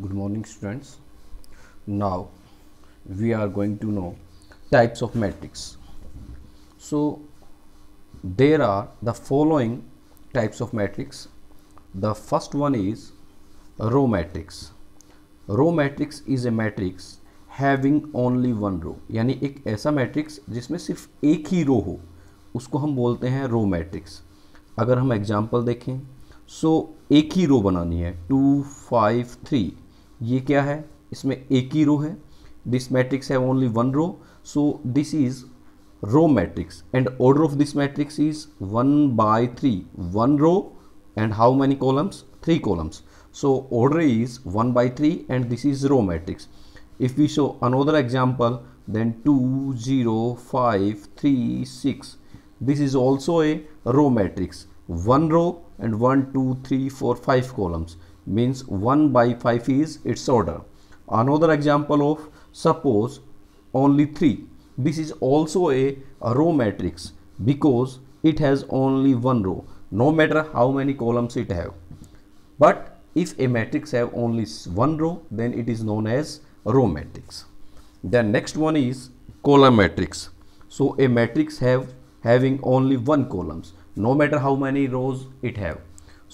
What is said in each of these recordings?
Good morning, students. Now we are going to know types of matrix. So there are the following types of matrix. The first one is row matrix. Row matrix is a matrix having only one row. यानी एक ऐसा matrix जिसमें सिर्फ एक ही रो हो, उसको हम बोलते हैं रो मैट्रिक्स. अगर हम एग्जाम्पल देखें, एक ही रो बनानी है 2 5 3. ये क्या है? इसमें एक ही रो है. This matrix have only one row, so this is row matrix and order of this matrix is 1/3. One row and how many columns? 3 columns. So order is 1/3 and this is row matrix. If we show another example, then 2 0 5 3 6, this is also a row matrix. One row and 1 2 3 4 5 columns, means 1/5 is its order. Another example of suppose only 3, this is also a row matrix because it has only one row, no matter how many columns it have. But if a matrix have only one row, then it is known as row matrix. The next one is column matrix. So a matrix having only one columns, no matter how many rows it have.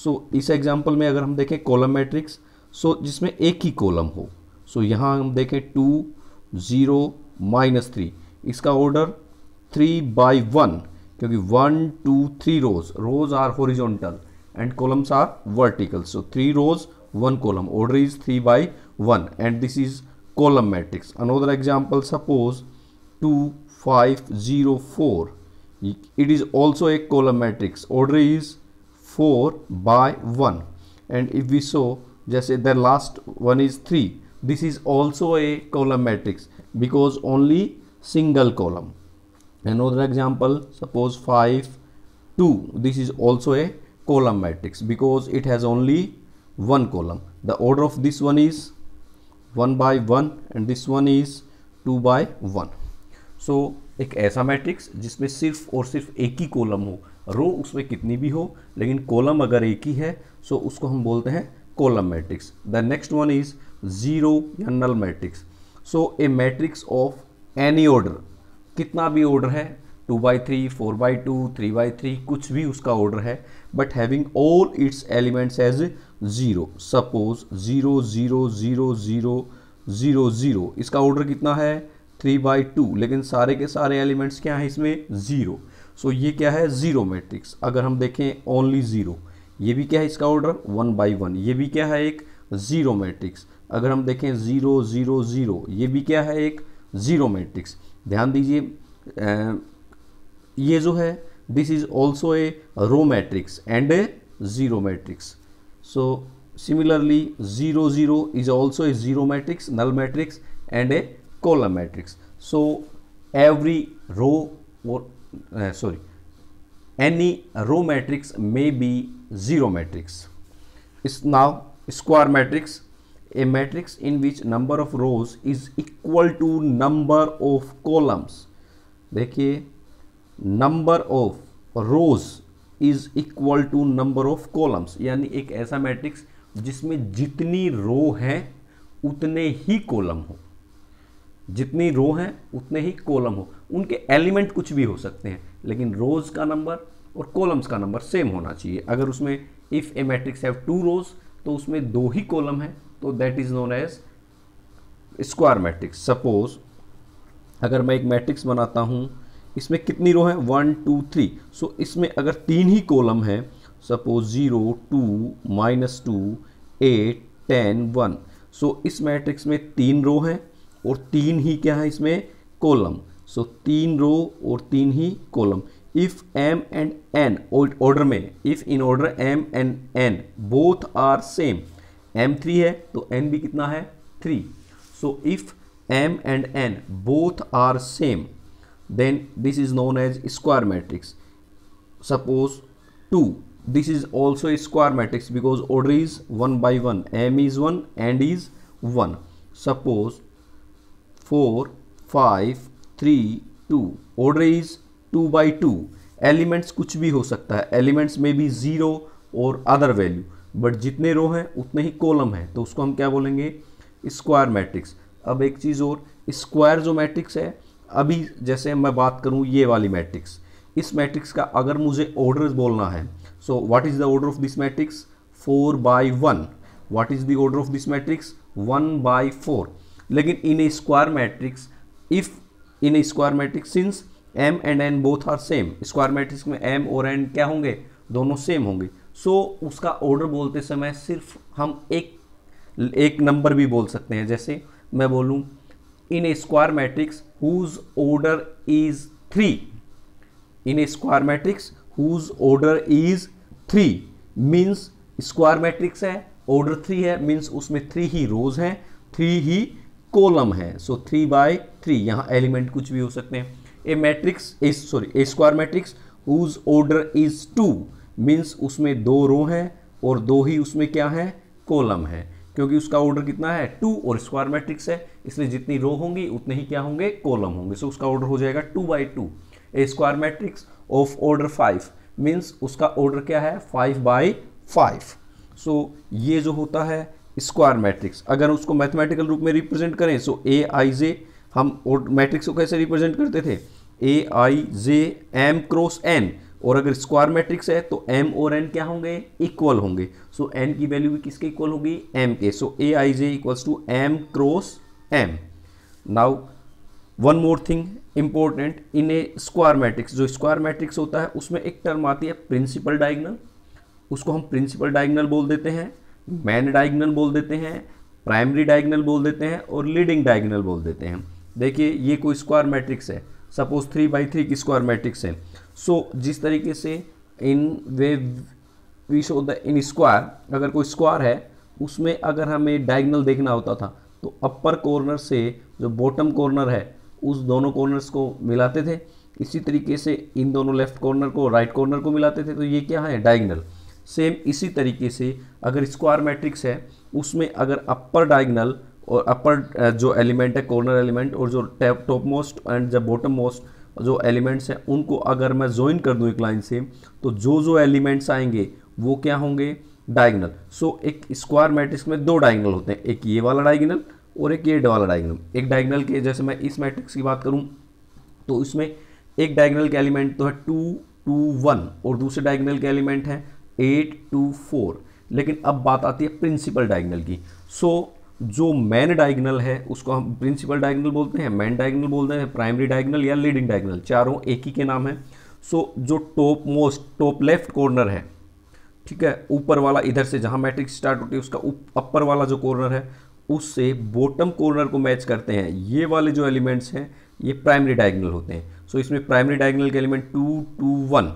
So इस example में अगर हम देखें column matrix, जिसमें एक ही column हो, यहाँ हम देखें 2 0 -3, इसका ऑर्डर 3/1, क्योंकि 1 2 3 rows are horizontal and columns are vertical. So 3 rows 1 column, order is 3/1 and this is column matrix. Another example, suppose 2 5 0 4, it is also a column matrix, order is 4/1. and if we show जैसे the last one is 3, this is also a column matrix because only single column. Another example, suppose 5 2, this is also a column matrix because it has only one column. The order of this one is 1/1 and this one is 2/1. So एक ऐसा matrix जिसमें सिर्फ और सिर्फ एक ही column हो, रो उसमें कितनी भी हो, लेकिन कॉलम अगर एक ही है, सो उसको हम बोलते हैं column matrix. The next one is zero या null matrix. So a matrix of any order, कितना भी ऑर्डर है, 2/3 4/2 3/3, कुछ भी उसका ऑर्डर है, but having all its elements as 0. Suppose 0 0 0 0 0 0, इसका ऑर्डर कितना है 3/2, लेकिन सारे के सारे एलिमेंट्स क्या हैं इसमें 0. सो ये क्या है जीरो मैट्रिक्स. अगर हम देखें ओनली 0, ये भी क्या है इसका ऑर्डर 1/1, ये भी क्या है एक जीरो मैट्रिक्स. अगर हम देखें 0 0 0, ये भी क्या है एक जीरो मैट्रिक्स. ध्यान दीजिए, ये जो है this is also a row matrix and a zero matrix. So similarly 0 0 is also a zero matrix, null matrix and a column matrix. So every row or any row matrix may be zero matrix. Is now square matrix, a matrix in which number of rows is equal to number of columns. देखिए, number of rows is equal to number of columns, यानी एक ऐसा matrix जिसमें जितनी रो है उतने ही column हो, जितनी रो हैं उतने ही कॉलम हो. उनके एलिमेंट कुछ भी हो सकते हैं, लेकिन रोज का नंबर और कॉलम्स का नंबर सेम होना चाहिए. अगर उसमें if a matrix have 2 rows, तो उसमें 2 ही कॉलम है, तो that is known as square matrix. Suppose अगर मैं एक मैट्रिक्स बनाता हूं, इसमें कितनी रो है 1 2 3. सो इसमें अगर 3 ही कॉलम है, सपोज 0 2 -2 8 10 1, सो इस मैट्रिक्स में 3 रो हैं और 3 ही क्या है इसमें कॉलम. सो 3 रो और 3 ही column. If m and n order में, if in order m and n both are same, m 3 है तो n भी कितना है 3. So if m and n both are same, then this is known as square matrix. Suppose 2, this is also a square matrix because order is 1/1, m इज 1 and is 1. Suppose 4 5 3 2, order is 2/2. Elements कुछ भी हो सकता है, elements में भी 0 और other value. But जितने रो हैं उतने ही कॉलम हैं, तो उसको हम क्या बोलेंगे, स्क्वायर मैट्रिक्स। अब एक चीज़ और, स्क्वायर जो मैट्रिक्स है, अभी जैसे मैं बात करूं ये वाली मैट्रिक्स, इस मैट्रिक्स का अगर मुझे ऑर्डर बोलना है, so what is the order of this matrix, 4/1। What is the order of this matrix, 1/4। लेकिन in a square matrix, if in a square matrix since m and n both are same, square matrix में m और n क्या होंगे, दोनों same होंगे। सो उसका order बोलते समय सिर्फ हम एक नंबर भी बोल सकते हैं। जैसे मैं बोलूं in a square matrix whose order is 3, in a square matrix whose order is 3 means square matrix है, ऑर्डर 3 है, मीन्स उसमें 3 ही रोज हैं, 3 ही कॉलम है। सो 3/3, यहाँ एलिमेंट कुछ भी हो सकते हैं। A matrix a square matrix whose order is 2 means उसमें 2 रो हैं और 2 ही उसमें क्या है, कॉलम है, क्योंकि उसका ऑर्डर कितना है 2 और स्क्वायर मैट्रिक्स है, इसलिए जितनी रो होंगी उतने ही क्या होंगे, कॉलम होंगे। सो उसका ऑर्डर हो जाएगा 2/2। A square matrix of order 5 means उसका ऑर्डर क्या है, 5/5। सो ये जो होता है स्क्वायर मैट्रिक्स। अगर उसको मैथमेटिकल रूप में रिप्रेजेंट करें, सो AIJ, हम मैट्रिक्स को कैसे रिप्रेजेंट करते थे, AIJ M क्रॉस n, और अगर स्क्वायर मैट्रिक्स है तो m और n क्या होंगे, इक्वल होंगे। सो n की वैल्यू भी किसके इक्वल होगी, m के। So AIJ equals to m cross m। Now one more thing important, in a square matrix, जो स्क्वायर मैट्रिक्स होता है उसमें एक टर्म आती है प्रिंसिपल डायगोनल, उसको हम प्रिंसिपल डायगोनल बोल देते हैं, मैन डायगोनल बोल देते हैं, प्राइमरी डायगोनल बोल देते हैं और लीडिंग डायगोनल बोल देते हैं। देखिए ये कोई स्क्वायर मैट्रिक्स है, सपोज 3/3 की स्क्वायर मैट्रिक्स है। सो जिस तरीके से in way we show the in square, अगर कोई स्क्वायर है उसमें अगर हमें डायगोनल देखना होता था तो अपर कॉर्नर से जो बॉटम कॉर्नर है उस दोनों कॉर्नर्स को मिलाते थे, इसी तरीके से इन दोनों लेफ्ट कॉर्नर को राइट कॉर्नर को मिलाते थे, तो ये क्या है, डायगोनल। सेम इसी तरीके से अगर स्क्वायर मैट्रिक्स है उसमें अगर अपर डायगोनल और अपर जो एलिमेंट है कॉर्नर एलिमेंट और जो टॉप मोस्ट एंड जो बॉटम मोस्ट जो एलिमेंट्स हैं उनको अगर मैं ज्वाइन कर दूं एक लाइन से, तो जो एलिमेंट्स आएंगे वो क्या होंगे, डायगोनल। सो एक स्क्वायर मैट्रिक्स में 2 डायगोनल होते हैं, एक ये वाला डायगोनल और एक ये वाला डायगोनल। एक डायगोनल के, जैसे मैं इस मैट्रिक्स की बात करूं तो इसमें एक डायगोनल के एलिमेंट तो है 2, 2, 1 और दूसरे डायगोनल के एलिमेंट है 8, 2, 4। लेकिन अब बात आती है प्रिंसिपल डायगोनल की। सो जो मैन डायगोनल है उसको हम प्रिंसिपल डायगोनल बोलते हैं, मैन डायगोनल बोलते हैं, प्राइमरी डायगोनल या लीडिंग डायगोनल, चारों एक ही के नाम है। सो जो टॉप लेफ्ट कॉर्नर है, ठीक है, ऊपर वाला, इधर से जहां मैट्रिक्स स्टार्ट होती है उसका अपर वाला जो कॉर्नर है उससे बॉटम कॉर्नर को मैच करते हैं ये वाले जो एलिमेंट्स हैं, ये प्राइमरी डायगोनल होते हैं। सो इसमें प्राइमरी डायगोनल के एलिमेंट 2, 2, 1,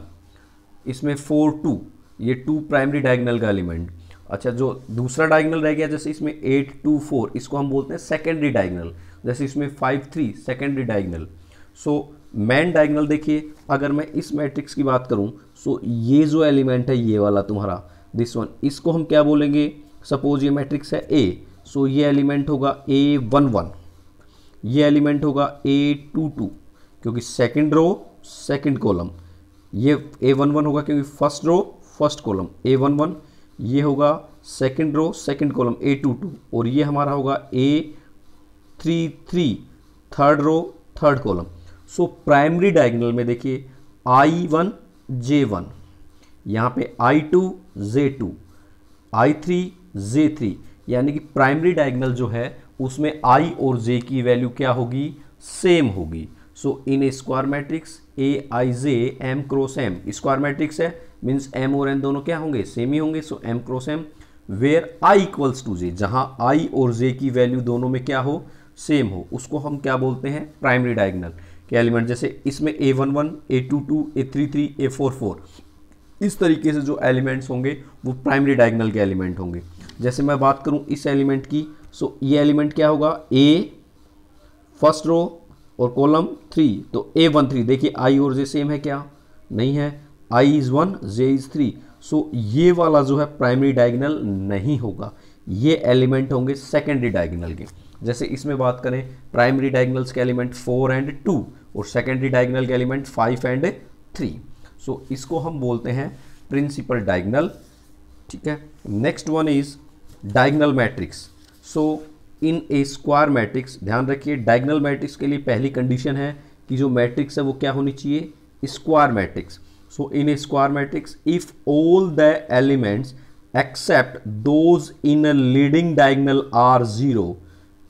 इसमें 4, 2, ये 2 प्राइमरी डायगोनल का एलिमेंट। अच्छा, जो दूसरा डायगोनल रह गया जैसे इसमें 8, 2, 4, इसको हम बोलते हैं सेकेंडरी डायगोनल। जैसे इसमें 5, 3 secondary diagonal. So man diagonal देखिए, अगर मैं इस मैट्रिक्स की बात करूं, सो ये जो एलिमेंट है ये वाला तुम्हारा दिस वन, इसको हम क्या बोलेंगे, सपोज ये मैट्रिक्स है A, सो ये एलिमेंट होगा A11, ये एलिमेंट होगा A22 क्योंकि सेकंड रो सेकंड कॉलम, ये A11 होगा क्योंकि first row first column A11, ये होगा second row second column A22 और ये हमारा होगा A33 third row third column. So primary diagonal में देखिए I1 J1, यहाँ पे I2 J2, I3 J3, यानी कि प्राइमरी डायगोनल जो है उसमें I और J की वैल्यू क्या होगी, सेम होगी। So in a square matrix AIJ M cross M, square matrix है मीन्स M और N दोनों क्या होंगे, सेम ही होंगे। So M cross M where I equals to J, जहां I और J की वैल्यू दोनों में क्या हो, सेम हो, उसको हम क्या बोलते हैं, प्राइमरी डायगोनल के एलिमेंट। जैसे इसमें A11, A22, A33, A44, इस तरीके से जो एलिमेंट्स होंगे वो प्राइमरी डायगोनल के एलिमेंट होंगे। जैसे मैं बात करूं इस एलिमेंट की, सो ये एलिमेंट क्या होगा, A फर्स्ट रो और कॉलम 3, तो A13, देखिए I और J सेम है क्या, नहीं है, I is 1 J is 3। So ये वाला जो है प्राइमरी डायगोनल नहीं होगा, ये एलिमेंट होंगे सेकेंडरी डायगोनल के। जैसे इसमें बात करें प्राइमरी डायगोनल्स के एलिमेंट 4 एंड 2 और सेकेंडरी डायगोनल के एलिमेंट 5 एंड 3। सो इसको हम बोलते हैं प्रिंसिपल डायगोनल ठीक है। Next one is diagonal matrix. So in a square matrix, ध्यान रखिए डायगोनल मैट्रिक्स के लिए पहली कंडीशन है कि जो मैट्रिक्स है वो क्या होनी चाहिए, square matrix. So in a square matrix if all the elements except those in a leading diagonal are zero,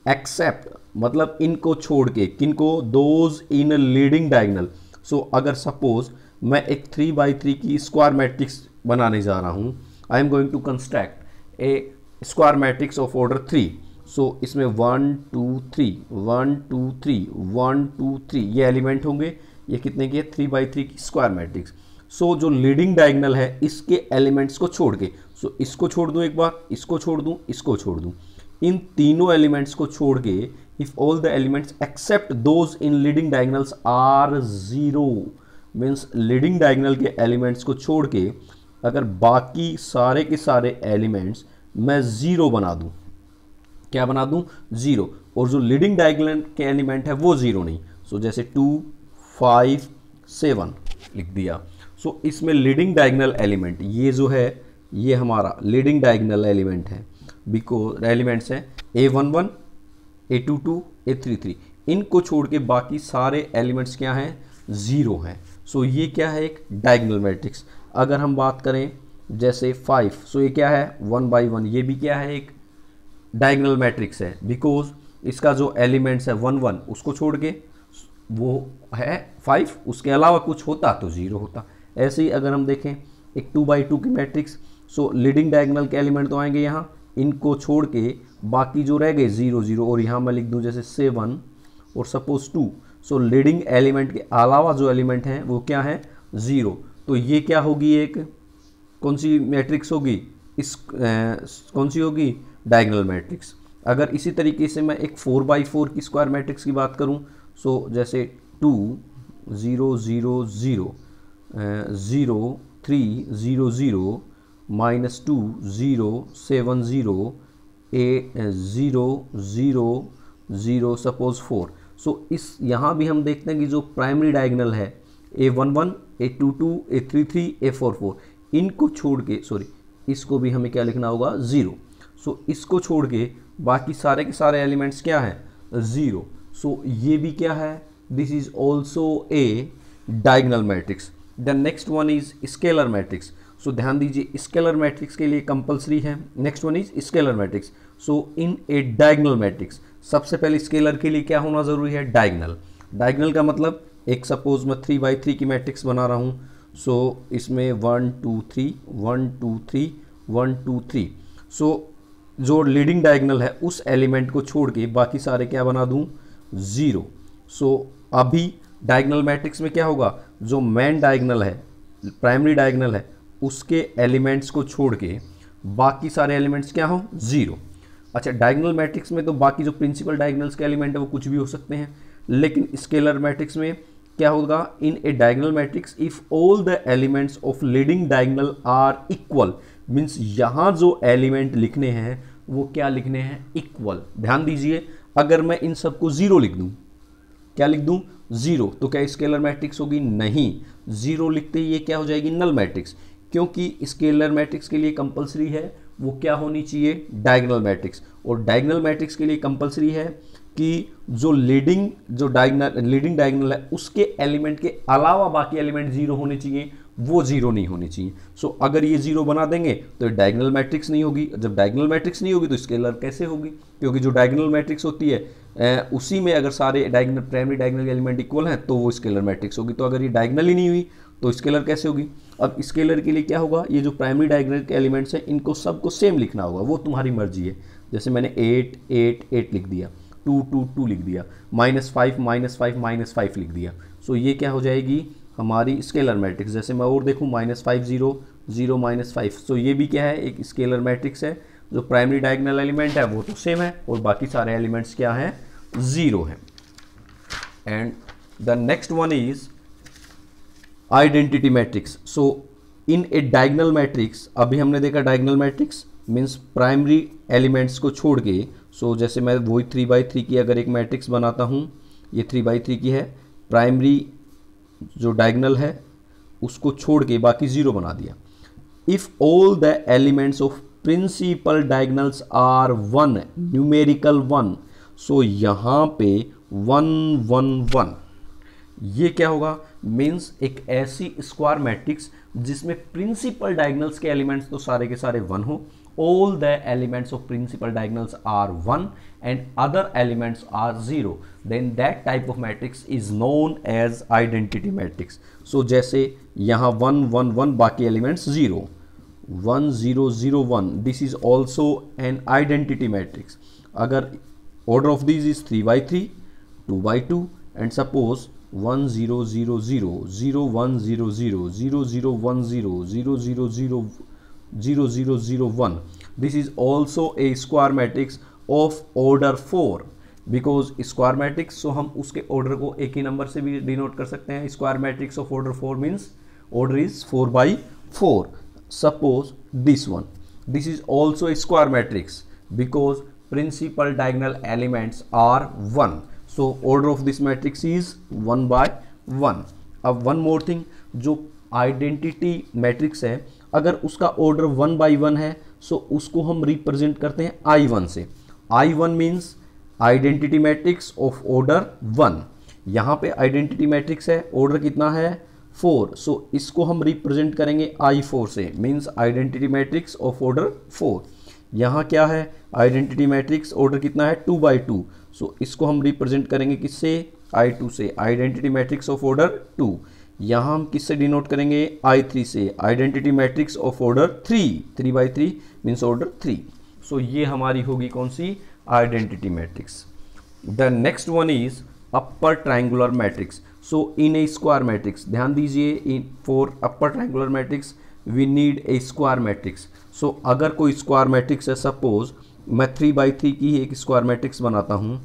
except मतलब इनको छोड़ के, किनको, those in a leading diagonal. So अगर सपोज मैं एक 3x3 की स्क्वायर मैट्रिक्स बनाने जा रहा हूं, I am going to construct a square matrix of order 3। सो इसमें 1 2 3 1 2 3 1 2 3 ये एलिमेंट होंगे। ये कितने की है, 3x3 की स्क्वायर मैट्रिक्स। सो जो लीडिंग डायगोनल है इसके एलिमेंट्स को छोड़ के, सो इसको छोड़ दूं एक बार, इसको छोड़ दूं, इसको छोड़ दूं, इन तीनों एलिमेंट्स को छोड़ के if all the elements except those in leading diagonals are zero, means leading diagonal के एलिमेंट्स को छोड़ के अगर बाकी सारे के सारे एलिमेंट्स मैं जीरो बना दूं, क्या बना दूं, जीरो, और जो लीडिंग डायगोनल के एलिमेंट है वो जीरो नहीं। सो जैसे 2 5 7 लिख दिया। सो इसमें लीडिंग डायगोनल एलिमेंट ये जो है ये हमारा लीडिंग डायगोनल एलिमेंट है, बिकॉज एलिमेंट्स हैं A11 A22 A33, इनको छोड़ के बाकी सारे एलिमेंट्स क्या हैं, जीरो हैं। सो ये क्या है, एक डायगोनल मैट्रिक्स। अगर हम बात करें जैसे 5, सो ये क्या है 1/1, ये भी क्या है, एक डायगोनल मैट्रिक्स है, बिकॉज इसका जो एलिमेंट्स है 1 1 उसको छोड़ के वो है 5, उसके अलावा कुछ होता तो जीरो होता। ऐसे ही अगर हम देखें एक 2/2 की मैट्रिक्स, सो लीडिंग डायगोनल के एलिमेंट तो आएंगे यहाँ, इनको छोड़ के बाकी जो रह गए 0 0, और यहाँ मैं लिख दूँ जैसे 7 और सपोज 2। सो लीडिंग एलिमेंट के अलावा जो एलिमेंट हैं वो क्या है, जीरो। तो ये क्या होगी, एक कौन सी मैट्रिक्स होगी, इस कौन सी होगी, डायगोनल मैट्रिक्स। अगर इसी तरीके से मैं एक 4/4 की स्क्वायर मैट्रिक्स की बात करूं, सो जैसे 2 0 0 0 0 3 0 0 -2 0 7 0 8 0 0 0 सपोज 4। सो इस यहाँ भी हम देखते हैं कि जो प्राइमरी डायगोनल है A11 A22 A33 A44, इनको छोड़ के, सॉरी इसको भी हमें क्या लिखना होगा, जीरो। सो इसको छोड़ के बाकी सारे के सारे एलिमेंट्स क्या हैं, जीरो। सो ये भी क्या है, this is also a diagonal matrix. The next one is scalar matrix. So ध्यान दीजिए स्केलर मैट्रिक्स के लिए कंपलसरी है। Next one is scalar matrix. So in a diagonal matrix सबसे पहले स्केलर के लिए क्या होना जरूरी है, डायगोनल। डायगोनल का मतलब एक सपोज मैं 3/3 की मैट्रिक्स बना रहा हूँ, सो इसमें 1 2 3 1 2 3 1 2 3। सो जो लीडिंग डायगोनल है उस एलिमेंट को छोड़ के बाकी सारे क्या बना दूं, जीरो। सो अभी डायगोनल मैट्रिक्स में क्या होगा, जो मेन डायगोनल है, प्राइमरी डायगोनल है, उसके एलिमेंट्स को छोड़ के बाकी सारे एलिमेंट्स क्या हो, जीरो। अच्छा, डायगोनल मैट्रिक्स में तो बाकी जो प्रिंसिपल डायगोनल्स के एलिमेंट है वो कुछ भी हो सकते हैं, लेकिन स्केलर मैट्रिक्स में क्या होगा, in a diagonal matrix if all the elements of leading diagonal are equal, means यहां जो एलिमेंट लिखने हैं वो क्या लिखने हैं, इक्वल। ध्यान दीजिए अगर मैं इन सबको जीरो लिख दूं, क्या लिख दूं, जीरो, तो क्या स्केलर मैट्रिक्स होगी, नहीं। जीरो लिखते ही ये क्या हो जाएगी, नल मैट्रिक्स, क्योंकि स्केलर मैट्रिक्स के लिए कंपलसरी है वो क्या होनी चाहिए, डायगोनल मैट्रिक्स। और डायगोनल मैट्रिक्स के लिए कंपलसरी है कि जो लीडिंग डायगोनल है उसके एलिमेंट के अलावा बाकी एलिमेंट जीरो होने चाहिए, वो जीरो नहीं होने चाहिए। सो अगर ये जीरो बना देंगे तो ये डायगोनल मैट्रिक्स नहीं होगी। जब डायगोनल मैट्रिक्स नहीं होगी तो स्केलर कैसे होगी, क्योंकि जो डायगोनल मैट्रिक्स होती है उसी में अगर सारे diagonal primary diagonal element equal हैं तो वो स्केलर मैट्रिक्स होगी। तो अगर ये डायगोनल ही नहीं हुई तो स्केलर कैसे होगी। अब स्केलर के लिए क्या होगा, ये जो प्राइमरी डायगोनल के एलिमेंट्स हैं इनको सबको सेम लिखना होगा, वो तुम्हारी मर्जी है। जैसे मैंने 8 8 8 लिख दिया, 2 2 2 लिख दिया, -5 -5 -5 लिख दिया। सो ये क्या हो जाएगी हमारी स्केलर मैट्रिक्स। जैसे मैं और देखूँ -5 0 0 -5, सो ये भी क्या है, एक स्केलर मैट्रिक्स है। जो प्राइमरी डायगोनल एलिमेंट है वो तो सेम है और बाकी सारे एलिमेंट्स क्या हैं, जीरो है। And the next one is identity matrix. So in a diagonal matrix, अभी हमने देखा diagonal matrix means primary elements को छोड़ के, सो जैसे मैं वही 3/3 की अगर एक मैट्रिक्स बनाता हूँ, ये 3/3 की है, प्राइमरी जो डायगोनल है उसको छोड़ के बाकी जीरो बना दिया, if all the elements of principal diagonals are 1 numerical 1, so यहां पे 1 1 1 ये क्या होगा, मीन्स एक ऐसी स्क्वायर मैट्रिक्स जिसमें प्रिंसिपल डायगोनल्स के एलिमेंट्स तो सारे के सारे 1 हो, all the elements of principal diagonals are 1 and other elements are 0, then that type of matrix is known as identity matrix. So जैसे यहाँ 1 1 1 बाकी elements 0, 1 0 0 1, this is also an identity matrix. अगर order of these is 3 by 3, 2 by 2 and suppose 1 0 0 0 0 1 0 0 0 0 1 0 0 0 0 0 0 0 1, this is also a square matrix of order 4, because square matrix so हम उसके order को एक ही number से भी डिनोट कर सकते हैं. square matrix of order 4 means order is 4 by 4. Suppose this one, this is also a square matrix because principal diagonal elements are 1, so order of this matrix is 1 by 1. अब one more thing, जो identity matrix है अगर उसका order 1 by 1 है सो उसको हम represent करते हैं I1 से. I1 means identity matrix of order 1. यहाँ पे आइडेंटिटी मैट्रिक्स है, ऑर्डर कितना है 4, सो इसको हम रिप्रेजेंट करेंगे I4 से, means identity matrix of order 4. यहाँ क्या है, आइडेंटिटी मैट्रिक्स ऑर्डर कितना है 2 बाई 2, सो इसको हम रिप्रेजेंट करेंगे किससे, I2 से, आइडेंटिटी मैट्रिक्स ऑफ ऑर्डर 2. यहाँ हम किससे डिनोट करेंगे, I3 से, identity matrix of order 3, 3 by 3 means order 3. So ये हमारी होगी कौन सी, identity matrix. The next one is upper triangular matrix. So in a square matrix, ध्यान दीजिए, in for upper triangular matrix we need a square matrix. So अगर कोई square matrix है, सपोज मैं 3 बाई 3 की एक स्क्वायर मैट्रिक्स बनाता हूँ,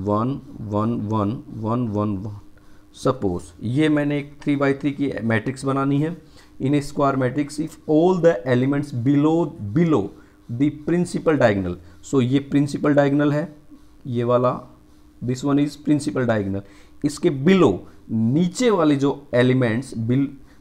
1 1 1 1 1 1. सपोज ये मैंने एक 3 बाई 3 की मैट्रिक्स बनानी है in a square matrix if all the elements below the principal diagonal. So ये प्रिंसिपल डायगोनल है, ये वाला this one is principal diagonal. इसके बिलो नीचे वाले जो elements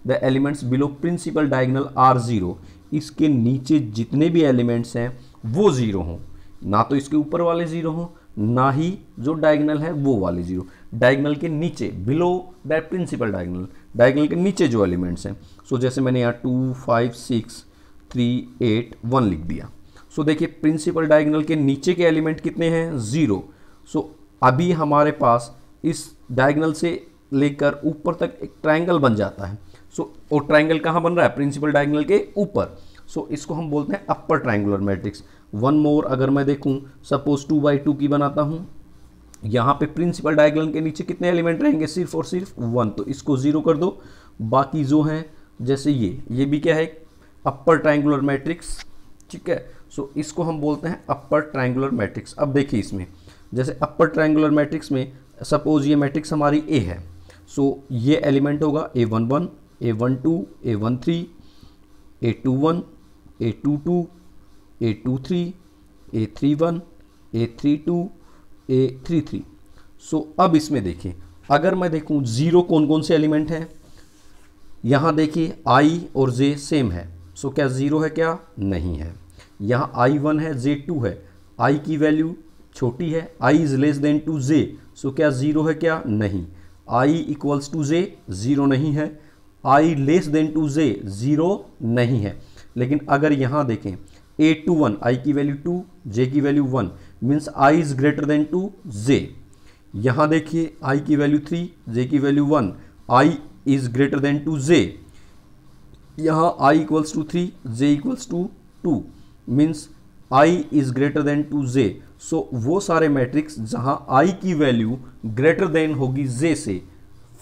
the elements below principal diagonal are 0, इसके नीचे जितने भी एलिमेंट्स हैं वो 0 हों, ना तो इसके ऊपर वाले 0 हों ना ही जो डायगोनल है वो वाले 0. डायगोनल के नीचे, below that principal diagonal, diagonal के नीचे जो एलिमेंट्स हैं. सो जैसे मैंने यहाँ 2 5 6 3 8 1 लिख दिया. सो देखिए प्रिंसिपल डायगोनल के नीचे के एलिमेंट कितने हैं, 0. सो अभी हमारे पास इस डायगोनल से लेकर ऊपर तक एक ट्रायंगल बन जाता है. सो और ट्रायंगल कहाँ बन रहा है, प्रिंसिपल डायगोनल के ऊपर. सो इसको हम बोलते हैं अपर ट्रायंगुलर मैट्रिक्स. वन मोर अगर मैं देखूं, सपोज 2 बाई 2 की बनाता हूं, यहाँ पे प्रिंसिपल डायगोनल के नीचे कितने एलिमेंट रहेंगे, सिर्फ और सिर्फ 1, तो इसको 0 कर दो. बाकी जो हैं जैसे ये भी क्या है, अपर ट्रायंगुलर मैट्रिक्स, ठीक है. सो इसको हम बोलते हैं अपर ट्रायंगुलर मैट्रिक्स. अब देखिए इसमें जैसे अपर ट्रायंगुलर मैट्रिक्स में सपोज ये मैट्रिक्स हमारी ए है. सो ये एलिमेंट होगा A11 A12 A13 A21 A22 A23 A31 A32 A33. सो अब इसमें देखिए, अगर मैं देखूं 0 कौन कौन से एलिमेंट हैं, यहाँ देखिए I और J सेम है. सो क्या 0 है, क्या नहीं है. यहाँ I1 है J 2 है, I की वैल्यू छोटी है, I is less than to J. So क्या 0 है, क्या नहीं. I इक्वल्स टू J 0 नहीं है, I less than to J 0 नहीं है. लेकिन अगर यहाँ देखें A21, I की वैल्यू 2 J की value 1 means I is greater than to J. यहाँ देखिए I की वैल्यू 3 J की value 1, I is greater than to J. यहाँ I equals to 3 J equals to 2 means I is greater than to J. So वो सारे matrix जहाँ I की value greater than होगी J से,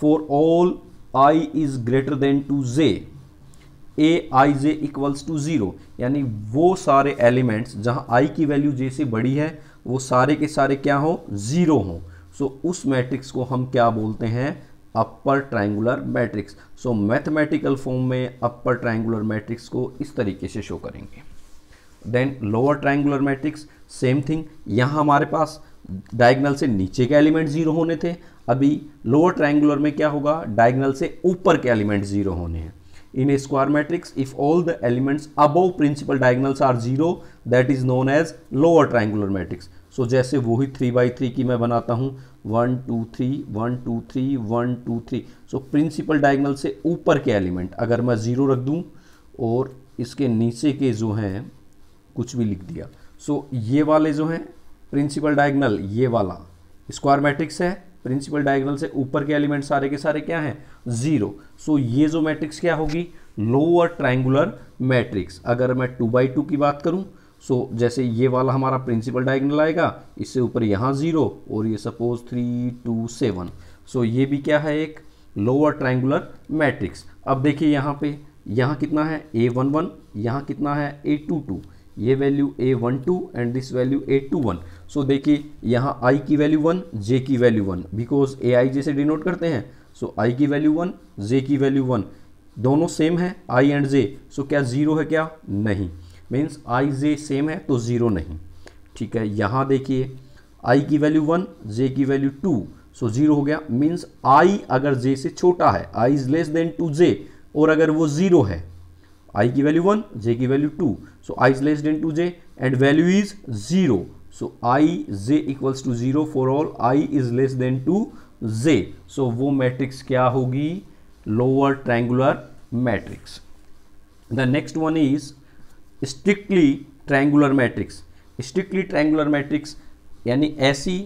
for all I is greater than to J, Aij equals to 0, यानी वो सारे elements जहाँ I की वैल्यू J से बड़ी है वो सारे के सारे क्या हो, 0 हो. सो उस मैट्रिक्स को हम क्या बोलते हैं, अपर ट्रायंगुलर मैट्रिक्स. सो मैथमेटिकल फॉर्म में अपर ट्रायंगुलर मैट्रिक्स को इस तरीके से शो करेंगे. Then lower triangular matrix, same thing. यहाँ हमारे पास डायगोनल से नीचे के एलिमेंट 0 होने थे, अभी लोअर ट्रायंगुलर में क्या होगा, डायगोनल से ऊपर के एलिमेंट 0 होने हैं. In a square matrix if all the elements above principal diagonals are zero that is known as lower triangular matrix. So जैसे वही 3x3 की मैं बनाता हूँ 1 2 3 1 2 3 1 2 3। सो प्रिंसिपल डायगोनल से ऊपर के एलिमेंट अगर मैं जीरो रख दूँ और इसके नीचे के जो हैं कुछ भी लिख दिया, सो ये वाले जो हैं प्रिंसिपल डायगोनल, ये वाला स्क्वायर मैट्रिक्स है, प्रिंसिपल डायगोनल से ऊपर के एलिमेंट सारे के सारे क्या हैं जीरो। सो ये जो मैट्रिक्स क्या होगी लोअर ट्रायंगुलर मैट्रिक्स। अगर मैं 2x2 की बात करूं, सो जैसे ये वाला हमारा प्रिंसिपल डायगोनल आएगा, इससे ऊपर यहाँ जीरो और ये सपोज 3 2 7। सो ये भी क्या है एक लोअर ट्रायंगुलर मैट्रिक्स। अब देखिए यहाँ पे, यहाँ कितना है A11, यहाँ कितना है A22, ये value A12 and this value A21। सो देखिए यहाँ I की वैल्यू 1, J की वैल्यू 1, बिकॉज AIJ से डिनोट करते हैं। सो I की वैल्यू 1, J की वैल्यू 1, दोनों सेम है I एंड J। सो क्या जीरो है क्या, नहीं, मीन्स I J सेम है तो जीरो नहीं। ठीक है, यहाँ देखिए I की वैल्यू 1, J की वैल्यू 2, सो जीरो हो गया। मीन्स I अगर J से छोटा है, I is less than 2J, और अगर वो जीरो है, I की वैल्यू 1, J की value 2, so I is less than 2J and value is zero. So I J equals to zero for all I is less than 2J। So वो matrix क्या होगी lower triangular matrix. The next one is strictly triangular matrix. Strictly triangular matrix यानी ऐसी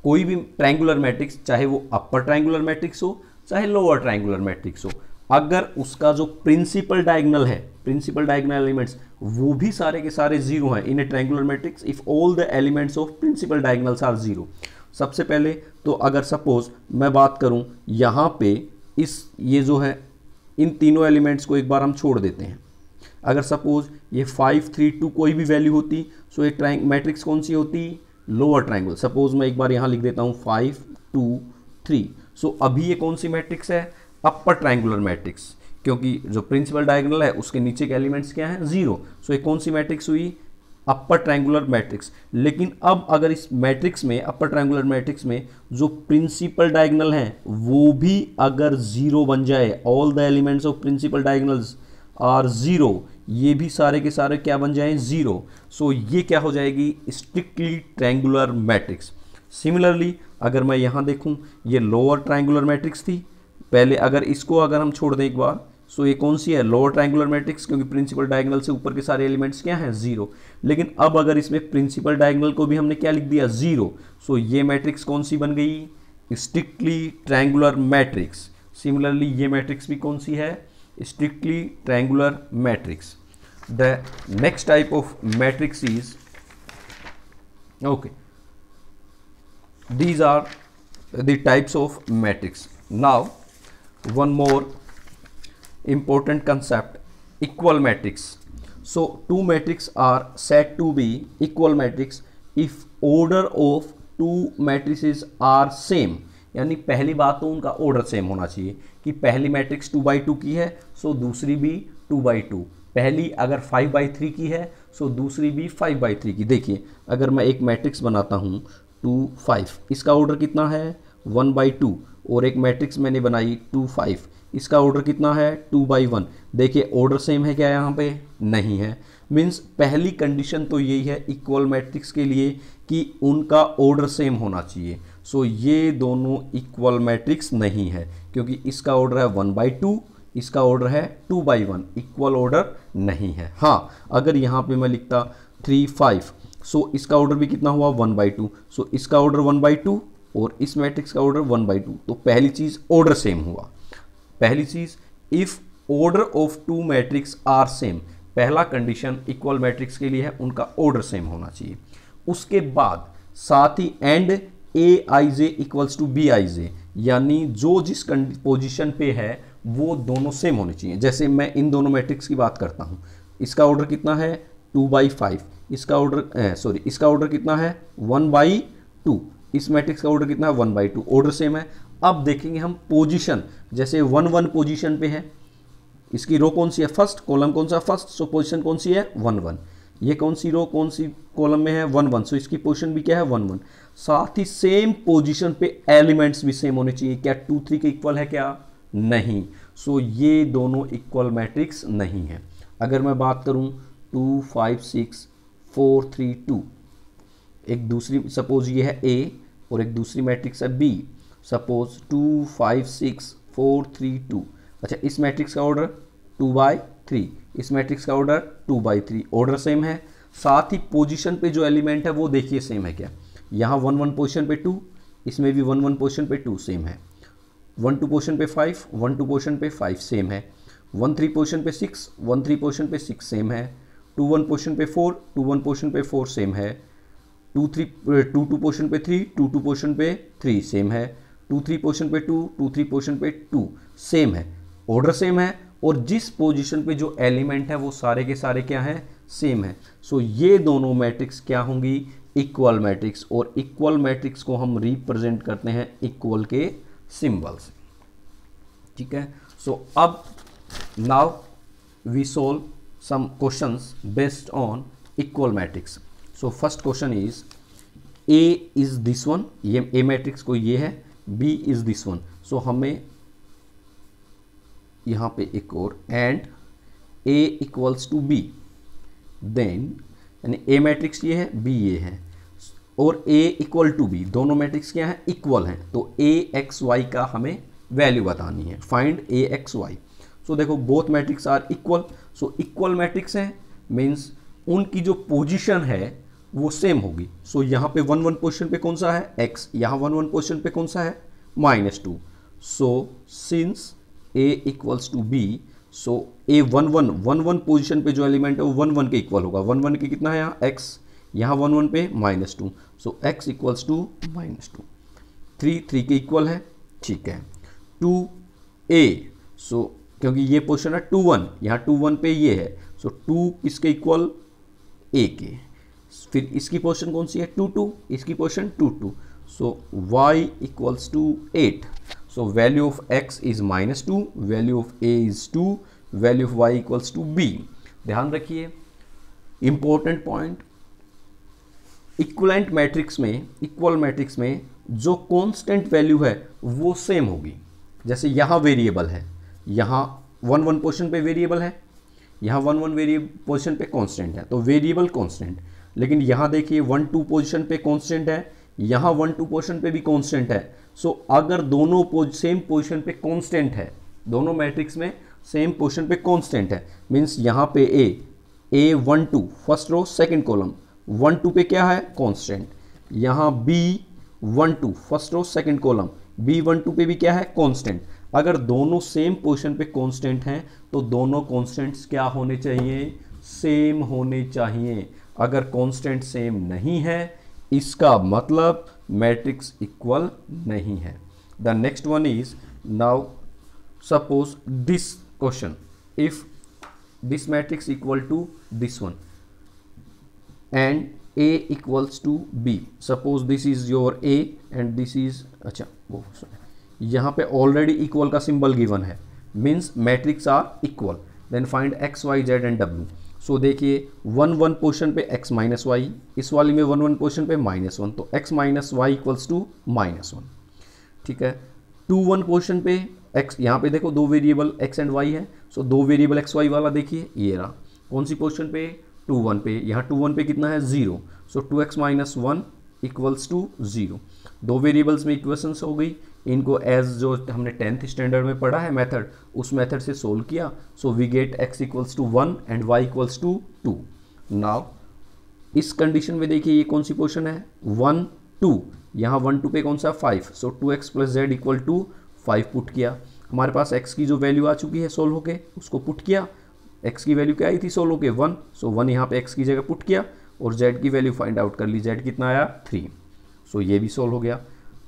कोई भी triangular matrix, चाहे वो अपर triangular matrix हो चाहे लोअर ट्रायंगुलर मैट्रिक्स हो, अगर उसका जो प्रिंसिपल डायगोनल है, प्रिंसिपल डायगोनल एलिमेंट्स वो भी सारे के सारे जीरो हैं in a triangular matrix if all the elements of principal diagonals are zero. सबसे पहले तो अगर सपोज मैं बात करूं यहाँ पे ये जो है इन तीनों एलिमेंट्स को एक बार हम छोड़ देते हैं। अगर सपोज ये 5 3 2 कोई भी वैल्यू होती, सो ये मैट्रिक्स कौन सी होती लोअर ट्रायंगल। सपोज मैं एक बार यहाँ लिख देता हूँ 5 2 3। सो अभी ये कौन सी मैट्रिक्स है अपर ट्रायंगुलर मैट्रिक्स, क्योंकि जो प्रिंसिपल डायगोनल है उसके नीचे के एलिमेंट्स क्या हैं जीरो। सो ये कौन सी मैट्रिक्स हुई अपर ट्रायंगुलर मैट्रिक्स। लेकिन अब अगर इस मैट्रिक्स में अपर ट्रायंगुलर मैट्रिक्स में जो प्रिंसिपल डायगोनल हैं वो भी अगर जीरो बन जाए, all the elements of principal diagonals are zero, ये भी सारे के सारे क्या बन जाएं जीरो। सो ये क्या हो जाएगी स्ट्रिक्टली ट्रायंगुलर मैट्रिक्स। सिमिलरली अगर मैं यहाँ देखूँ, ये लोअर ट्रायंगुलर मैट्रिक्स थी पहले, अगर इसको अगर हम छोड़ दें एक बार, सो ये कौन सी है लोअर ट्रायंगुलर मैट्रिक्स, क्योंकि प्रिंसिपल डायगोनल से ऊपर के सारे एलिमेंट्स क्या हैं जीरो। लेकिन अब अगर इसमें प्रिंसिपल डायगोनल को भी हमने क्या लिख दिया जीरो, सो ये मैट्रिक्स कौन सी बन गई स्ट्रिक्टली ट्रायंगुलर मैट्रिक्स। सिमिलरली ये मैट्रिक्स भी कौन सी है strictly triangular matrix. The next type of matrix is okay, these are the types of matrix. Now one more important concept, equal matrix. So two matrix are said to be equal matrix if order of two matrices are same। यानी पहली बात तो उनका order same होना चाहिए कि पहली matrix 2x2 की है सो दूसरी भी 2x2, पहली अगर 5x3 की है सो दूसरी भी 5x3 की। देखिए अगर मैं एक मैट्रिक्स बनाता हूँ 2 5, इसका ऑर्डर कितना है 1/2, और एक मैट्रिक्स मैंने बनाई 2 5, इसका ऑर्डर कितना है 2/1। देखिए ऑर्डर सेम है क्या यहाँ पे, नहीं है। मीन्स पहली कंडीशन तो यही है इक्वल मैट्रिक्स के लिए कि उनका ऑर्डर सेम होना चाहिए। सो ये दोनों इक्वल मैट्रिक्स नहीं है क्योंकि इसका ऑर्डर है 1/2, इसका ऑर्डर है 2/1, इक्वल ऑर्डर नहीं है। हाँ अगर यहाँ पे मैं लिखता 3 5, सो इसका ऑर्डर भी कितना हुआ 1/2, सो इसका ऑर्डर 1/2 और इस मैट्रिक्स का ऑर्डर 1/2, तो पहली चीज ऑर्डर सेम हुआ। पहली चीज if order of two matrix are same, पहला कंडीशन इक्वल मैट्रिक्स के लिए है उनका ऑर्डर सेम होना चाहिए। उसके बाद साथ ही and AIJ equals to BIJ, यानी जो जिस पोजीशन पे है वो दोनों सेम होने चाहिए। जैसे मैं इन दोनों मैट्रिक्स की बात करता हूँ, इसका ऑर्डर कितना है 2/5, इसका ऑर्डर कितना है 1/2, इस मैट्रिक्स का ऑर्डर कितना है 1/2, ऑर्डर सेम है। अब देखेंगे हम पोजीशन, जैसे 1 1 पोजीशन पे है, इसकी रो कौन सी है फर्स्ट, कॉलम कौन सा फर्स्ट, सो पोजीशन कौन सी है 1 1। ये कौन सी रो कौन सी कॉलम में है 1 1, सो इसकी पोजीशन भी क्या है 1 1। साथ ही सेम पोजीशन पे एलिमेंट्स भी सेम होने चाहिए। क्या 2 3 के इक्वल है क्या, नहीं। सो ये दोनों इक्वल मैट्रिक्स नहीं है। अगर मैं बात करूं 2 5 6 4 3 2, एक दूसरी सपोज ये है A और एक दूसरी मैट्रिक्स है B, सपोज 2 5 6 4 3 2। अच्छा, इस मैट्रिक्स का ऑर्डर 2/3, इस मैट्रिक्स का ऑर्डर 2/3, ऑर्डर सेम है। साथ ही पोजीशन पे जो एलिमेंट है वो देखिए सेम है क्या, यहाँ 1 1 पोजीशन पे 2, इसमें भी 1 1 पोजीशन पे 2 सेम है, 1 2 पोजीशन पे 5, 1 2 पोजीशन पे 5 सेम है, 1 3 पोजीशन पे 6, 1 3 पोजीशन पे 6 सेम है, 2 1 पोजीशन पे 4, 2 1 पोजीशन पे 4 सेम है, 2 2 पोजीशन पे 3, 2 2 पोजीशन पे 3 सेम है, 2 3 पोजीशन पे 2, 2 3 पोजीशन पे 2 सेम है, ऑर्डर सेम है, और जिस पोजीशन पे जो एलिमेंट है वो सारे के सारे क्या हैं, सेम है। सो ये दोनों मैट्रिक्स क्या होंगी, इक्वल मैट्रिक्स, और इक्वल मैट्रिक्स को हम रिप्रेजेंट करते हैं इक्वल के सिंबल से। ठीक है, सो अब now we solve some questions based on equal matrix. So first question is A is this one, ये A मैट्रिक्स को ये है, B is this one. So हमें यहाँ पे एक और and A equals to B, then यानी A मैट्रिक्स ये है, B ये है, और A इक्वल टू B, दोनों मैट्रिक्स क्या है, इक्वल हैं। तो A x y का हमें वैल्यू बतानी है, फाइंड A x y। सो देखो both matrix are equal, so equal matrix हैं मीन्स उनकी जो पोजीशन है वो सेम होगी। सो यहाँ पे 1 1 पोजीशन पे कौन सा है, x, यहाँ 1 1 पोजीशन पे कौन सा है, -2। So since A equals to B, so A 1 1 1 1 position पे जो एलिमेंट है वो 1 1 के इक्वल होगा। 1 1 के कितना है यहाँ x, यहाँ 1 1 पे -2, सो x इक्वल्स टू -2। 3 3 के इक्वल है, ठीक है। 2A, सो क्योंकि ये पोजिशन है 2 1, यहाँ 2 1 पे ये है, सो 2 किसके इक्वल, A के। फिर इसकी पोजिशन कौन सी है, 2 2, इसकी position 2 2, so y equals to 8। So value of x is -2, value of a is 2, value of y equals to b। ध्यान रखिए इंपॉर्टेंट पॉइंट, इक्वलेंट मैट्रिक्स में, इक्वल मैट्रिक्स में जो कांस्टेंट वैल्यू है वो सेम होगी। जैसे यहाँ वेरिएबल है, यहाँ 1 1 पोजीशन पे वेरिएबल है, यहाँ 1 1 वेरिएबल पोजीशन पे कांस्टेंट है, तो वेरिएबल कांस्टेंट। लेकिन यहाँ देखिए 1 2 पोजीशन पे कांस्टेंट है, यहाँ 1 2 पोजीशन पे भी कांस्टेंट है। सो अगर दोनों सेम पोजीशन पे कांस्टेंट है, दोनों मैट्रिक्स में सेम पोजीशन पे कांस्टेंट है, मींस यहाँ पे A 1 2 first row second column 1 2 पे क्या है, कांस्टेंट। यहाँ B 1 2 first row second column B 1 2 पे भी क्या है, कांस्टेंट। अगर दोनों सेम पोजीशन पे कांस्टेंट हैं तो दोनों कांस्टेंट्स क्या होने चाहिए, सेम होने चाहिए। अगर कांस्टेंट सेम नहीं है इसका मतलब मैट्रिक्स इक्वल नहीं है। The next one is now suppose this question, if this matrix equal to this one and A equals to B, suppose this is your A and this is, अच्छा वो यहाँ पे ऑलरेडी इक्वल का symbol given है, means matrix are equal. Then find x y z and w। So देखिए 1 1 position पे x minus Y, इस वाली में 1 1 पोजीशन पे -1, तो x minus y equals to -1। ठीक है, 2 1 पोजीशन पे x, यहाँ पे देखो दो वेरिएबल x एंड y है, सो दो वेरिएबल x y वाला देखिए ये रहा, कौन सी पोजीशन पे, 2 1 पे, यहाँ 2 1 पे कितना है 0, सो 2x माइनस 1 इक्वल्स टू 0। दो वेरिएबल्स में इक्वेशंस हो गई, इनको एज जो हमने 10th स्टैंडर्ड में पढ़ा है मेथड, उस मेथड से सोल्व किया। So we get x equals to 1 and y equals to 2। Now इस कंडीशन में देखिए ये कौन सी पोजीशन है, 1 2, यहाँ 1 2 पे कौन सा 5, so 2x plus z equal to 5 put किया, हमारे पास x की जो वैल्यू आ चुकी है सोल्व होके उसको पुट किया। x की वैल्यू क्या आई थी सोल्व होके 1, सो 1 यहाँ पे x की जगह पुट किया और z की वैल्यू फाइंड आउट कर ली, z कितना आया 3, सो ये भी सोल्व हो गया।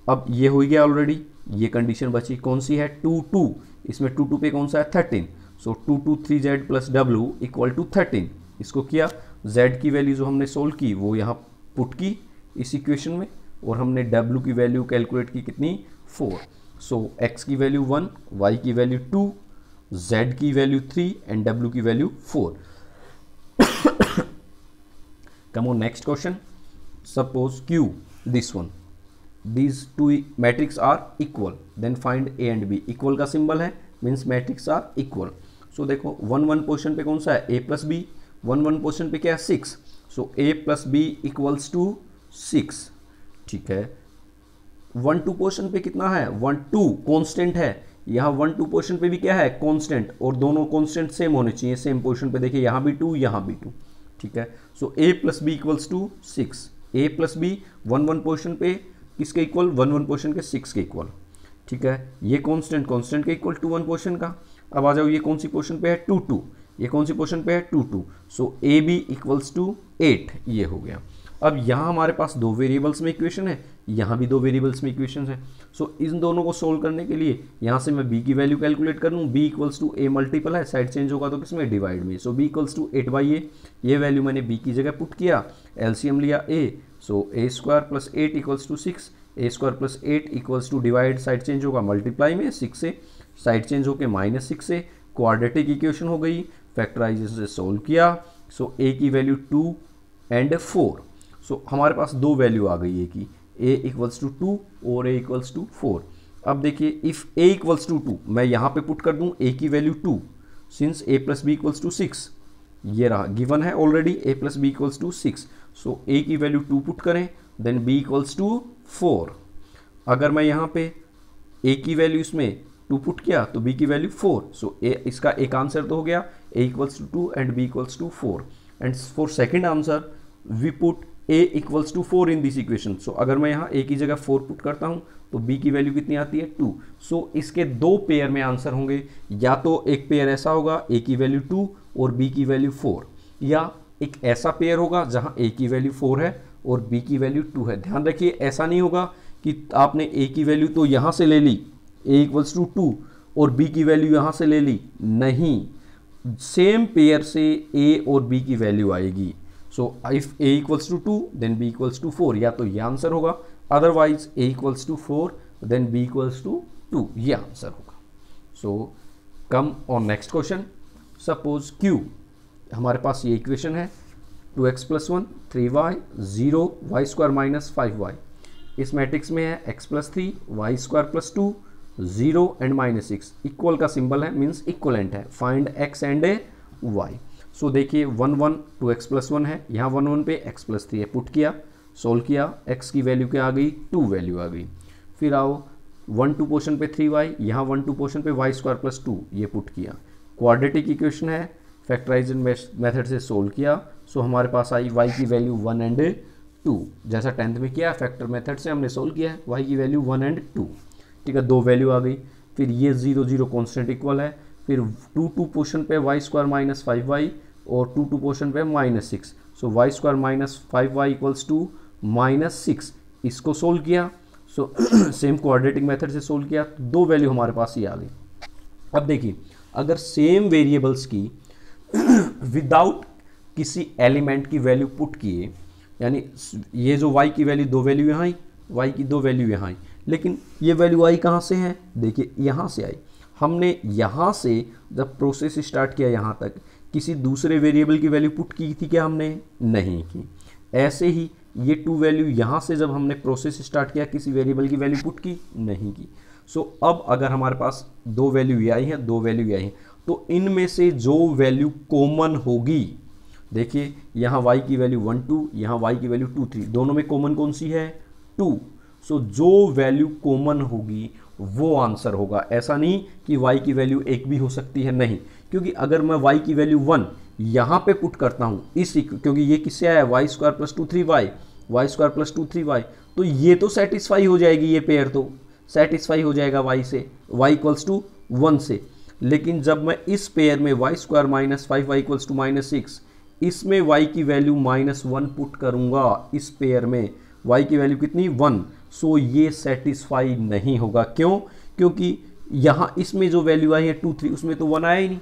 अब ये हो गया ऑलरेडी, ये कंडीशन बची कौन सी है 2 2, इसमें 2 2 पे कौन सा है 13, so 2 2 3z plus w equal to 13, इसको किया, z की वैल्यू जो हमने सोल्व की वो यहाँ पुट की इस इक्वेशन में, और हमने w की वैल्यू कैलकुलेट की कितनी 4, सो x की वैल्यू 1, y की वैल्यू 2, z की वैल्यू 3 एंड w की value 4। Come on next question, suppose q this one, these two matrix are equal, then find a and b। Equal का symbol है, means matrix are equal. सो देखो 1 1 position पे कौन सा है, a plus b, 1 1 position पे क्या है 6, so a plus b equals to 6, ठीक है। 1 2 पोजीशन पे कितना है 1 2 कॉन्स्टेंट है, यहाँ 1 2 पोजीशन पे भी क्या है कॉन्स्टेंट, और दोनों कॉन्स्टेंट सेम होने चाहिए, सेम पोजीशन पे देखिए यहाँ भी 2 यहाँ भी 2, ठीक है। So a plus b equals to 6, a plus b 1 1 position पे किसके इक्वल 1 1 पोजीशन के 6 के इक्वल, ठीक है। ये कॉन्स्टेंट कॉन्स्टेंट के इक्वल 2 1 पोजीशन का। अब आ जाओ ये कौन सी पोजीशन पे है 2 2, ये कौन सी पोजीशन पे है 2 2, सो ए बी इक्वल्स टू 8, ये हो गया। अब यहाँ हमारे पास दो वेरिएबल्स में इक्वेशन है, यहाँ भी दो वेरिएबल्स में इक्वेशन है। सो इन दोनों को सोल्व करने के लिए यहाँ से मैं b की वैल्यू कैलकुलेट कर लूँ, b equals to a multiple है, साइड चेंज होगा तो किसमें डिवाइड में, सो b इक्वल्स टू 8/a, ये वैल्यू मैंने b की जगह पुट किया, एलसीएम लिया a, so a square plus 8 equals to 6, a square plus 8 equals to divide, side change होगा मल्टीप्लाई में 6 से, साइड चेंज होकर -6 से, क्वाड्रेटिक इक्वेशन हो गई, फैक्टराइजेशन से सोल्व किया, सो a की वैल्यू 2 एंड 4, सो हमारे पास दो वैल्यू आ गई है कि a इक्वल्स टू 2 और a इक्वल्स टू 4। अब देखिए इफ़ a इक्वल्स टू 2 मैं यहाँ पे पुट कर दूँ a की value 2, since a plus b equals to 6, ये रहा गिवन है already a plus b equals to 6, so a की वैल्यू 2 पुट करें, देन b इक्वल्स टू 4। अगर मैं यहाँ पे a की वैल्यू इसमें 2 पुट किया तो b की वैल्यू 4, सो a इसका एक आंसर तो हो गया, a equals to 2 and b equals to 4, and for second answer we put a equals to 4 in this equation. So अगर मैं यहाँ a की जगह 4 पुट करता हूँ तो b की वैल्यू कितनी आती है 2। सो इसके दो पेयर में आंसर होंगे, या तो एक पेयर ऐसा होगा a की वैल्यू 2 और b की वैल्यू 4, या एक ऐसा पेयर होगा जहाँ a की वैल्यू 4 है और b की वैल्यू 2 है। ध्यान रखिए ऐसा नहीं होगा कि आपने a की वैल्यू तो यहाँ से ले ली a इक्वल्स टू 2 और b की वैल्यू यहाँ से ले ली, नहीं, सेम पेयर से a और b की वैल्यू आएगी। So if a equals to 2 then b equals to 4, या तो ये आंसर होगा, otherwise a equals to 4 then b equals to 2, ये आंसर होगा। So come on next question, suppose q, हमारे पास ये इक्वेशन है 2x plus 1 3y 0 y square minus 5y, इस मैट्रिक्स में है x plus 3 y square plus 2 0 and -6, equal का symbol है मीन्स इक्वलेंट है, फाइंड x एंड y। सो देखिए 1 1 2x प्लस 1 है, यहाँ 1 1 पे x प्लस 3 है, पुट किया, सोल्व किया, x की वैल्यू क्या आ गई 2 वैल्यू आ गई। फिर आओ 1 2 पोर्शन पे 3y, यहाँ 1 2 पोर्शन पे y स्क्वायर प्लस 2, ये पुट किया, क्वाड्रेटिक इक्वेशन है, फैक्टराइजेशन मेथड से सोल्व किया, सो हमारे पास आई y की वैल्यू 1 एंड 2, जैसा 10th में किया फैक्टर मेथड से हमने सोल्व किया है, y की वैल्यू 1 एंड 2, ठीक है, दो वैल्यू आ गई। फिर ये 0 0 कॉन्स्टेंट इक्वल है, फिर 2 2 पोर्शन पे y स्क्वायर माइनस 5y और 2 2 पोर्शन पे -6, so y square minus 5y equals to -6, इसको सोल्व किया, सो सेम क्वाड्रेटिक मेथड से सोल्व किया, दो वैल्यू हमारे पास ये आ गई। अब देखिए अगर सेम वेरिएबल्स की विदाउट किसी एलिमेंट की वैल्यू पुट किए, यानी ये जो y की वैल्यू दो वैल्यू यहाँ आई, y की दो वैल्यू यहाँ आई, लेकिन ये वैल्यू आई कहाँ से है, देखिए यहाँ से आई, हमने यहाँ से जब प्रोसेस स्टार्ट किया यहाँ तक किसी दूसरे वेरिएबल की वैल्यू पुट की थी क्या, हमने नहीं की। ऐसे ही ये 2 वैल्यू यहाँ से जब हमने प्रोसेस स्टार्ट किया किसी वेरिएबल की वैल्यू पुट की नहीं की। सो अब अगर हमारे पास दो वैल्यू ये आई है, दो वैल्यू ये आई है, तो इनमें से जो वैल्यू कॉमन होगी, देखिए यहाँ y की वैल्यू 1 2, यहाँ y की वैल्यू 2 3, दोनों में कॉमन कौन सी है 2, सो जो वैल्यू कॉमन होगी वो आंसर होगा। ऐसा नहीं कि y की वैल्यू एक भी हो सकती है, नहीं, क्योंकि अगर मैं y की वैल्यू 1 यहाँ पे पुट करता हूँ इस, क्योंकि ये किससे आया y square plus 2 3y, y square plus 2 3y, तो ये तो सेटिस्फाई हो जाएगी, ये पेयर तो सेटिस्फाई हो जाएगा y से, y इक्वल्स टू 1 से। लेकिन जब मैं इस पेयर में y square minus 5y equals to -6, इसमें y की वैल्यू -1 पुट करूँगा, इस पेयर में y की वैल्यू कितनी 1, सो ये सेटिस्फाई नहीं होगा। क्यों? क्योंकि यहाँ इसमें जो वैल्यू आई है 2 3, उसमें तो 1 आया ही नहीं,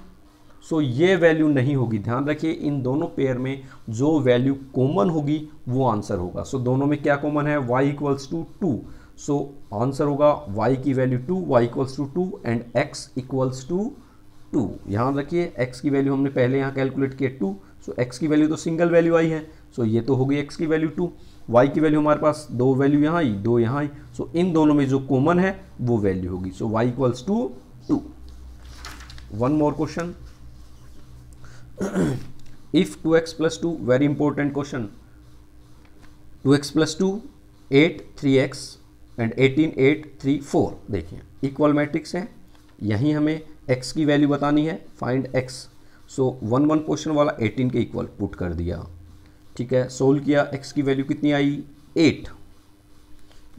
सो ये वैल्यू नहीं होगी। ध्यान रखिए इन दोनों पेयर में जो वैल्यू कॉमन होगी वो आंसर होगा। सो दोनों में क्या कॉमन है, y equals to 2, so answer होगा y की value 2, y equals to 2 and x equals to 2। यहाँ रखिए x की वैल्यू हमने पहले यहाँ कैलकुलेट किया 2, सो x की वैल्यू तो सिंगल वैल्यू आई है, सो ये तो हो गई x की वैल्यू 2, y की वैल्यू हमारे पास दो वैल्यू यहाँ आई, दो यहाँ आई, सो इन दोनों में जो कॉमन है वो वैल्यू होगी, so y equals to 2। One more question, if 2x + 2, very important question, 2x + 2 8 3x and 18 8 3 4, देखिए इक्वल मैट्रिक्स है, यहीं हमें x की वैल्यू बतानी है, फाइंड x। सो 1 1 पोर्शन वाला 18 के इक्वल पुट कर दिया, ठीक है, सोल्व किया, x की वैल्यू कितनी आई 8,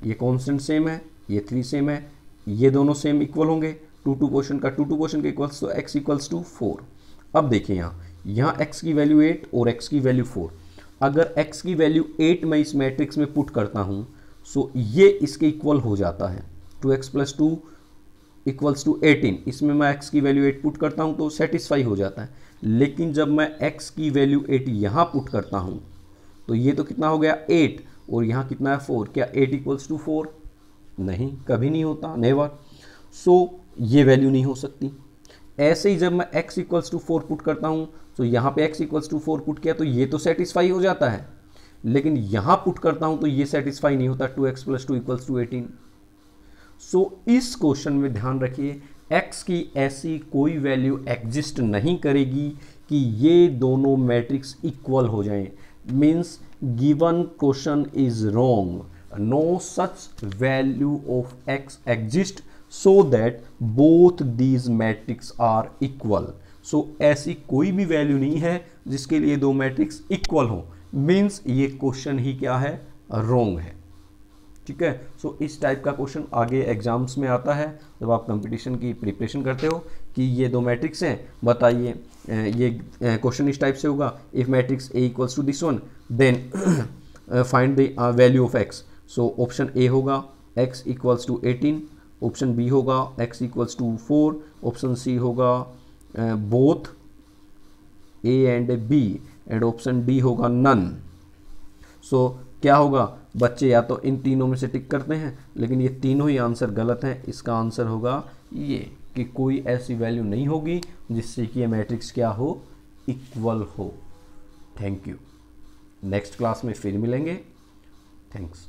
ये कांस्टेंट सेम है, ये 3 सेम है, ये दोनों सेम इक्वल होंगे, 2 2 पोर्शन का 2 2 पोर्शन के इक्वल्स, तो x = 4। अब देखिए यहाँ x की वैल्यू 8 और x की वैल्यू 4, अगर x की वैल्यू 8 मैं इस मैट्रिक्स में पुट करता हूँ, सो ये इसके इक्वल हो जाता है, 2x + 2 = 18, इसमें मैं x की वैल्यू 8 पुट करता हूँ तो सेटिस्फाई हो जाता है। लेकिन जब मैं x की वैल्यू 8 यहाँ पुट करता हूँ तो ये तो कितना हो गया 8, और यहाँ कितना है 4, क्या 8 = 4? नहीं, कभी नहीं होता, नेवर। सो ये वैल्यू नहीं हो सकती। ऐसे ही जब मैं x = 4 पुट करता हूँ, तो यहाँ पे x = 4 पुट किया तो ये तो सेटिस्फाई हो जाता है, लेकिन यहाँ पुट करता हूँ तो ये सेटिस्फाई नहीं होता, 2x + 2 = 18। सो इस क्वेश्चन में ध्यान रखिए, x की ऐसी कोई वैल्यू एग्जिस्ट नहीं करेगी कि ये दोनों मैट्रिक्स इक्वल हो जाएं, means given question is wrong, no such value of x exist so that both these matrix are equal. सो ऐसी कोई भी वैल्यू नहीं है जिसके लिए दो मैट्रिक्स इक्वल हो, मीन्स ये क्वेश्चन ही क्या है, रॉन्ग है, ठीक है। सो इस टाइप का क्वेश्चन आगे एग्जाम्स में आता है जब आप कंपटीशन की प्रिपरेशन करते हो कि ये दो मैट्रिक्स हैं, बताइए, ये क्वेश्चन इस टाइप से होगा, if matrix A = this one then find the value of x। So option A होगा x = 18, ऑप्शन बी होगा x = 4, ऑप्शन सी होगा both A and B, and option D होगा नन। सो क्या होगा, बच्चे या तो इन तीनों में से टिक करते हैं, लेकिन ये तीनों ही आंसर गलत हैं। इसका आंसर होगा ये कि कोई ऐसी वैल्यू नहीं होगी जिससे कि ये मैट्रिक्स क्या हो, इक्वल हो। थैंक यू, नेक्स्ट क्लास में फिर मिलेंगे, थैंक्स।